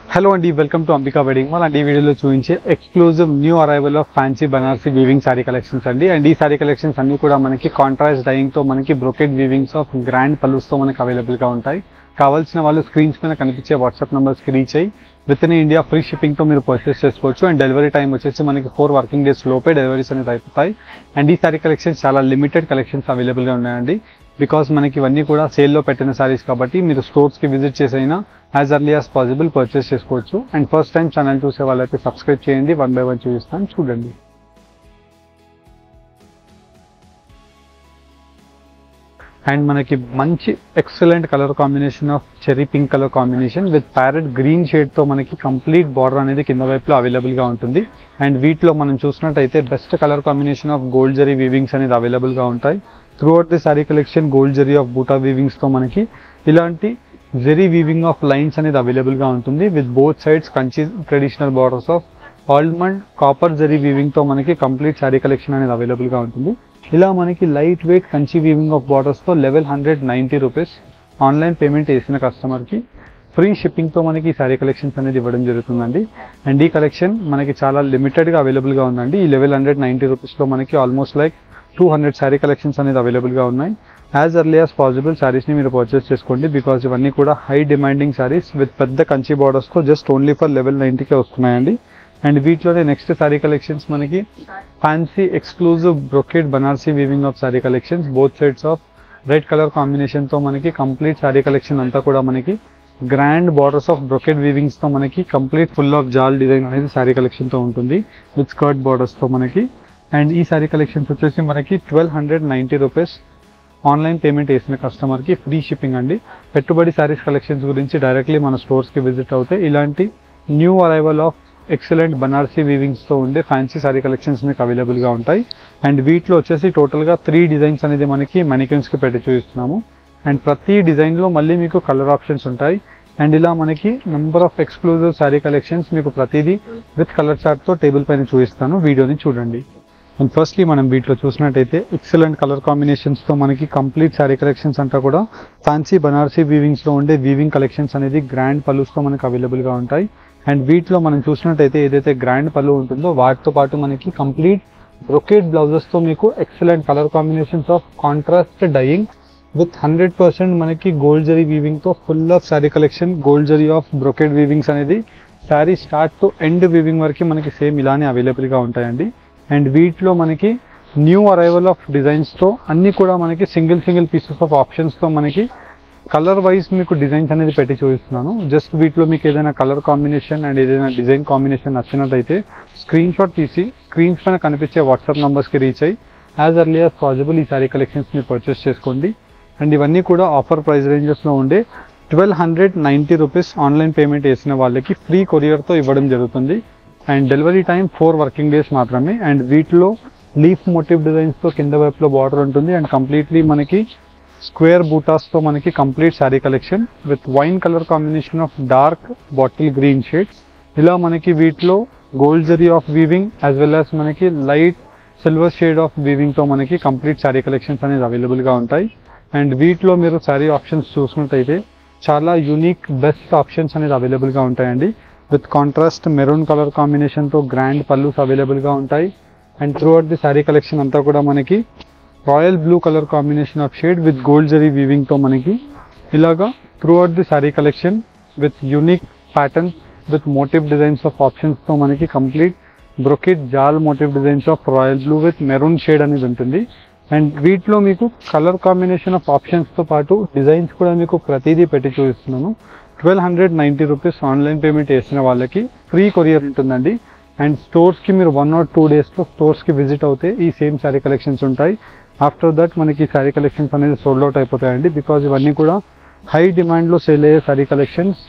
Hello అండి, welcome to Ambika wedding mall. And ఈ వీడియోలో చూపించే exclusive new arrival of fancy Banarasi weaving sorry collections అండి. అండ్ ఈ సారీ కలెక్షన్స్ అన్ని కూడా మనకి కాంట్రాస్ట్ డైయింగ్ తో మనకి బ్రోకెడ్ వీవింగ్స్ ఆఫ్ గ్రాండ్ పల్లూస్ తో మనకి అవైలబుల్ గా ఉంటాయి. కావాల్సిన వాళ్ళు స్క్రీన్స్ పైన కనిపించే వాట్సాప్ నెంబర్స్ కి రీచ్ అయ్యి with in India free shipping తో మీరు పర్చేస్ చేసుకోవచ్చు. అండ్ డెలివరీ టైం వచ్చేసి మనకి 4 వర్కింగ్ డేస్ లోపే డెలివరీస్ అనేది అయిపోతాయి. అండ్ ఈ సారీ కలెక్షన్స్ చాలా లిమిటెడ్ కలెక్షన్స్ అవైలబుల్ గా ఉన్నాయండి. బికాస్ మనకి ఇవన్నీ కూడా సేల్లో పెట్టిన సారీస్ కాబట్టి మీరు స్టోర్స్ కి విజిట్ చేసైనా as early as possible purchase చేసుకోవచ్చు. అండ్ ఫస్ట్ టైం ఛానల్ చూసే వాళ్ళైతే సబ్స్క్రైబ్ చేయండి. 1 by 1 చూపిస్తాను, చూడండి. అండ్ మనకి మంచి excellent colour combination of cherry pink colour combination with parrot green shade తో మనకి కంప్లీట్ బార్డర్ అనేది కింద వైపులో అవైలబుల్ గా ఉంటుంది. అండ్ వీటిలో మనం చూసినట్టయితే best colour combination of gold zari weavings అనేది అవైలబుల్ గా ఉంటాయి. Throughout the sorry collection gold zari of buta weavings తో మనకి ఇలాంటి జరీ వీవింగ్ ఆఫ్ లైన్స్ అనేది అవైలబుల్ గా ఉంటుంది. With both sides Kanchi traditional borders of almond copper zari weaving తో మనకి కంప్లీట్ సారీ కలెక్షన్ అనేది అవైలబుల్ గా ఉంటుంది. ఇలా మనకి light weight Kanchi weaving of borders తో 1190 రూపీస్ ఆన్లైన్ పేమెంట్ చేసిన కస్టమర్ కి ఫ్రీ షిప్పింగ్ తో మనకి ఈ సారీ కలెక్షన్స్ అనేది ఇవ్వడం జరుగుతుందండి. అండ్ ఈ కలెక్షన్ మనకి చాలా లిమిటెడ్ గా అవైలబుల్ గా ఉందండి. ఈ 1190 రూపీస్ లో మనకి ఆల్మోస్ట్ లైక్ 200 సారీ కలెక్షన్స్ అనేది అవైలబుల్ గా ఉన్నాయి. As early as possible saris ని మీరు పర్చేస్ చేసుకోండి. బికాస్ ఇవన్నీ కూడా హై డిమాండింగ్ సారీస్ విత్ పెద్ద కంచి బార్డర్స్ తో జస్ట్ ఓన్లీ ఫర్ 1190కే వస్తున్నాయండి. అండ్ వీటిలోనే నెక్స్ట్ సారీ కలెక్షన్స్ మనకి fancy exclusive brocade Banarasi weaving of sorry collections both sides of red colour combination తో మనకి కంప్లీట్ సారీ కలెక్షన్ అంతా కూడా మనకి గ్రాండ్ బార్డర్స్ ఆఫ్ బ్రొకెడ్ వీవింగ్స్ తో మనకి కంప్లీట్ ఫుల్ ఆఫ్ జాల్ డిజైన్ అనేది సారీ కలెక్షన్ తో ఉంటుంది విత్ స్కర్ట్ బార్డర్స్ తో మనకి. అండ్ ఈ సారీ కలెక్షన్స్ వచ్చేసి మనకి 1290 రూపీస్ ఆన్లైన్ పేమెంట్ వేసిన కస్టమర్ కి ఫ్రీ షిప్పింగ్ అండి. పెట్టుబడి సారీస్ కలెక్షన్స్ గురించి డైరెక్ట్లీ మన స్టోర్స్ కి విజిట్ అవుతే ఇలాంటి new arrival of excellent Banarasi weavings తో ఉండే ఫ్యాన్సీ సారీ కలెక్షన్స్ మీకు అవైలబుల్ గా ఉంటాయి. అండ్ వీటిలో వచ్చేసి టోటల్ గా 3 డిజైన్స్ అనేది మనకి మెనిక్యూన్స్ కి పెట్టి చూపిస్తున్నాము. అండ్ ప్రతి డిజైన్ లో మళ్ళీ మీకు కలర్ ఆప్షన్స్ ఉంటాయి. అండ్ ఇలా మనకి number of exclusive sorry collections మీకు ప్రతిదీ విత్ కలర్ చార్ట్ తో టేబుల్ పైన చూపిస్తాను, వీడియోని చూడండి. అండ్ ఫస్ట్లీ మనం వీటిలో చూసినట్టయితే ఎక్సలెంట్ కలర్ కాంబినేషన్స్ తో మనకి కంప్లీట్ సారీ కలెక్షన్స్ అంతా కూడా ఫ్యాన్సీ బనారసి వీవింగ్స్ లో ఉండే వీవింగ్ కలెక్షన్స్ అనేది గ్రాండ్ పల్లూస్ తో మనకి అవైలబుల్ గా ఉంటాయి. అండ్ వీటిలో మనం చూసినట్టయితే ఏదైతే గ్రాండ్ పళ్ళు ఉంటుందో వాటితో పాటు మనకి కంప్లీట్ బ్రొకెడ్ బ్లౌజెస్ తో మీకు excellent colour combinations of contrast dyeing with 100% మనకి గోల్డ్ జరీ వీవింగ్ తో full of sari collection gold zari of brocade weavings అనేది sari start to end weaving వరకు మనకి సేమ్ ఇలానే అవైలబుల్ గా ఉంటాయండి. అండ్ వీటిలో మనకి న్యూ అరైవల్ ఆఫ్ డిజైన్స్ తో అన్ని కూడా మనకి సింగిల్ పీసెస్ ఆఫ్ ఆప్షన్స్ తో మనకి కలర్ వైజ్ మీకు డిజైన్స్ అనేది పెట్టి చూపిస్తున్నాను. జస్ట్ వీటిలో మీకు ఏదైనా కలర్ కాంబినేషన్ అండ్ ఏదైనా డిజైన్ కాంబినేషన్ నచ్చినట్టయితే స్క్రీన్ షాట్ తీసి స్క్రీన్స్ పైన కనిపించే వాట్సాప్ నంబర్స్ కి రీచ్ అయ్యి యాజ్ ఎర్లీ యాజ్ పాసిబుల్ ఈ సారీ కలెక్షన్స్ మీరు పర్చేస్ చేసుకోండి. అండ్ ఇవన్నీ కూడా ఆఫర్ ప్రైస్ రేంజెస్ లో ఉండే 1290 రూపీస్ ఆన్లైన్ పేమెంట్ వేసిన వాళ్ళకి ఫ్రీ కొరియర్ తో ఇవ్వడం జరుగుతుంది. And delivery time 4 working days మాత్రమే. అండ్ వీటిలో లీఫ్ మోటివ్ డిజైన్స్ తో కింద వైపులో బార్డర్ ఉంటుంది. అండ్ కంప్లీట్లీ మనకి స్క్వేర్ బూటాస్ తో మనకి complete sorry collection with wine colour combination of dark bottle green shades. ఇలా మనకి వీటిలో gold zari of weaving as well as మనకి light silver shade of weaving తో మనకి కంప్లీట్ సారీ కలెక్షన్స్ అనేది అవైలబుల్ గా ఉంటాయి. అండ్ వీటిలో మీరు సారీ ఆప్షన్స్ చూసినట్టయితే చాలా యూనిక్ బెస్ట్ ఆప్షన్స్ అనేది అవైలబుల్ గా ఉంటాయండి. With contrast maroon colour combination తో గ్రాండ్ పల్లూస్ అవైలబుల్ గా ఉంటాయి. And throughout the sorry collection అంతా కూడా మనకి royal blue colour combination of shade with gold zari weaving తో మనకి ఇలాగా throughout the sorry collection with unique patterns with motif designs of options తో మనకి complete brocade jaal motif designs of royal blue with maroon shade అనేది ఉంటుంది. And వీటిలో మీకు colour combination of options తో పాటు డిజైన్స్ కూడా మీకు ప్రతిదీ పెట్టి చూపిస్తున్నాను. 1290 రూపీస్ ఆన్లైన్ పేమెంట్ వేసిన వాళ్ళకి ఫ్రీ కొరియర్ ఉంటుందండి. అండ్ స్టోర్స్ కి మీరు 1 or 2 days లో స్టోర్స్ కి విజిట్ అవుతే ఈ సేమ్ సారీ కలెక్షన్స్ ఉంటాయి. ఆఫ్టర్ దట్ మనకి సారీ కలెక్షన్స్ అనేది సోల్డ్ అవుట్ అయిపోతాయండి. బికాజ్ ఇవన్నీ కూడా హై డిమాండ్ లో సేల్ అయ్యే sorry collections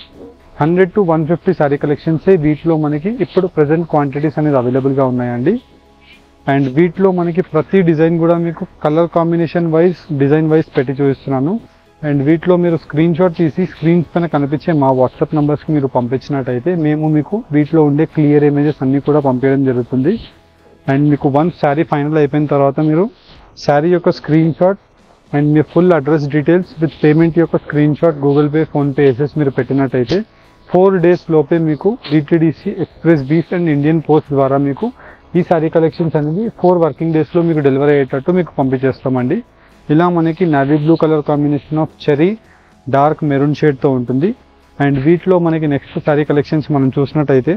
100 to 150 sorry collections వీటిలో మనకి ఇప్పుడు ప్రెసెంట్ క్వాంటిటీస్ అనేది అవైలబుల్ గా ఉన్నాయండి. అండ్ వీటిలో మనకి ప్రతి డిజైన్ కూడా మీకు colour combination wise design wise పెట్టి చూపిస్తున్నాను. అండ్ వీటిలో మీరు స్క్రీన్ షాట్ తీసి స్క్రీన్స్ పైన కనిపించే మా వాట్సాప్ నంబర్స్ కి మీరు పంపించినట్టయితే మేము మీకు వీటిలో ఉండే క్లియర్ ఇమేజెస్ అన్ని కూడా పంపించడం జరుగుతుంది. అండ్ మీకు వన్స్ శారీ ఫైనల్ అయిపోయిన తర్వాత మీరు శారీ యొక్క స్క్రీన్ షాట్ అండ్ మీ full address details with payment యొక్క screenshot Google Pay PhonePe వేసేసి మీరు పెట్టినట్టయితే 4 days లోపే మీకు DTDC, Xpressbees and Indian Post ద్వారా మీకు ఈ సారీ కలెక్షన్స్ అనేది 4 వర్కింగ్ డేస్లో మీకు డెలివరీ అయ్యేటట్టు మీకు పంపించేస్తామండి. ఇలా మనకి navy blue colour combination of cherry dark maroon షేడ్తో ఉంటుంది. అండ్ వీటిలో మనకి నెక్స్ట్ సారీ కలెక్షన్స్ మనం చూసినట్టయితే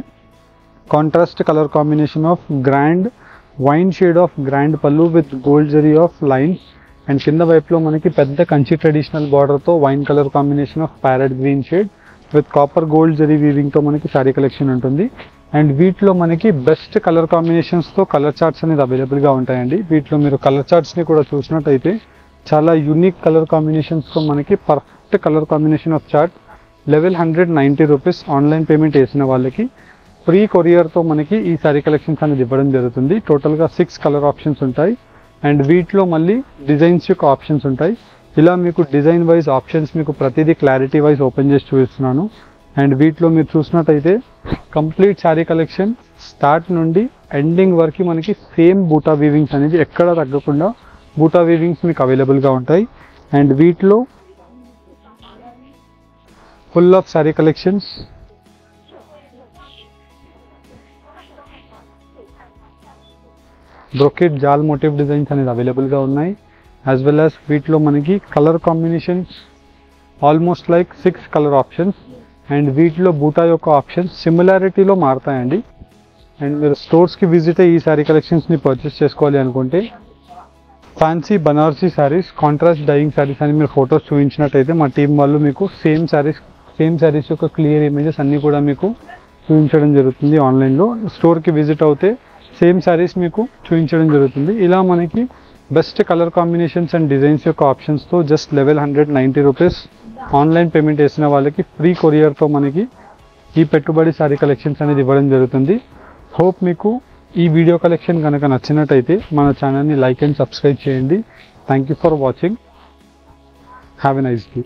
contrast colour combination of grand wine shade of grand పళ్ళు with gold zari of lines. And కింద వైపులో మనకి పెద్ద కంచి ట్రెడిషనల్ బార్డర్తో wine colour combination of parrot green shade with copper gold zari వీవింగ్తో మనకి సారీ కలెక్షన్ ఉంటుంది. అండ్ వీటిలో మనకి బెస్ట్ కలర్ కాంబినేషన్స్తో కలర్ చార్ట్స్ అనేది అవైలబుల్గా ఉంటాయండి. వీటిలో మీరు కలర్ చార్ట్స్ని కూడా చూసినట్టయితే చాలా యూనిక్ కలర్ కాంబినేషన్స్తో మనకి perfect colour combination of chart. Level 190 rupees online payment వేసిన వాళ్ళకి ఫ్రీ కొరియర్తో మనకి ఈ సారీ కలెక్షన్స్ అనేది ఇవ్వడం జరుగుతుంది. టోటల్గా 6 కలర్ ఆప్షన్స్ ఉంటాయి. అండ్ వీటిలో మళ్ళీ డిజైన్స్ యొక్క ఆప్షన్స్ ఉంటాయి. ఇలా మీకు డిజైన్ వైజ్ ఆప్షన్స్ మీకు ప్రతిదీ క్లారిటీ వైజ్ ఓపెన్ చేసి చూపిస్తున్నాను. అండ్ వీటిలో మీరు చూసినట్టయితే కంప్లీట్ శారీ కలెక్షన్ స్టార్ట్ నుండి ఎండింగ్ వరకు మనకి సేమ్ బూటా వీవింగ్స్ అనేది ఎక్కడ తగ్గకుండా బూటా వీవింగ్స్ మీకు అవైలబుల్గా ఉంటాయి. అండ్ వీటిలో full of sari collections brocade jaal motif designs అనేది అవైలబుల్గా ఉన్నాయి. యాజ్ వెల్ యాజ్ వీటిలో మనకి colour combinations almost like 6 colour options. And వీటిలో బూటా యొక్క ఆప్షన్స్ సిమిలారిటీలో మారుతాయండి. అండ్ మీరు స్టోర్స్కి విజిట్ అయ్యి ఈ శారీ కలెక్షన్స్ని పర్చేస్ చేసుకోవాలి అనుకుంటే fancy Banarasi sarees, contrast dyeing sarees అని మీరు ఫొటోస్ చూపించినట్టయితే మా టీం వాళ్ళు మీకు సేమ్ శారీస్ యొక్క క్లియర్ ఇమేజెస్ అన్నీ కూడా మీకు చూపించడం జరుగుతుంది. ఆన్లైన్లో స్టోర్కి విజిట్ అవుతే సేమ్ శారీస్ మీకు చూపించడం జరుగుతుంది. ఇలా మనకి best colour combinations and designs యొక్క ఆప్షన్స్తో just level 190 rupees online payment వేసిన వాళ్ళకి ఫ్రీ కొరియర్తో మనకి ఈ పెట్టుబడి సారీ కలెక్షన్స్ అనేది ఇవ్వడం జరుగుతుంది. హోప్ మీకు ఈ వీడియో కలెక్షన్ కనుక నచ్చినట్టయితే మన ఛానల్ని లైక్ అండ్ సబ్స్క్రైబ్ చేయండి. Thank you for watching. Have a nice day.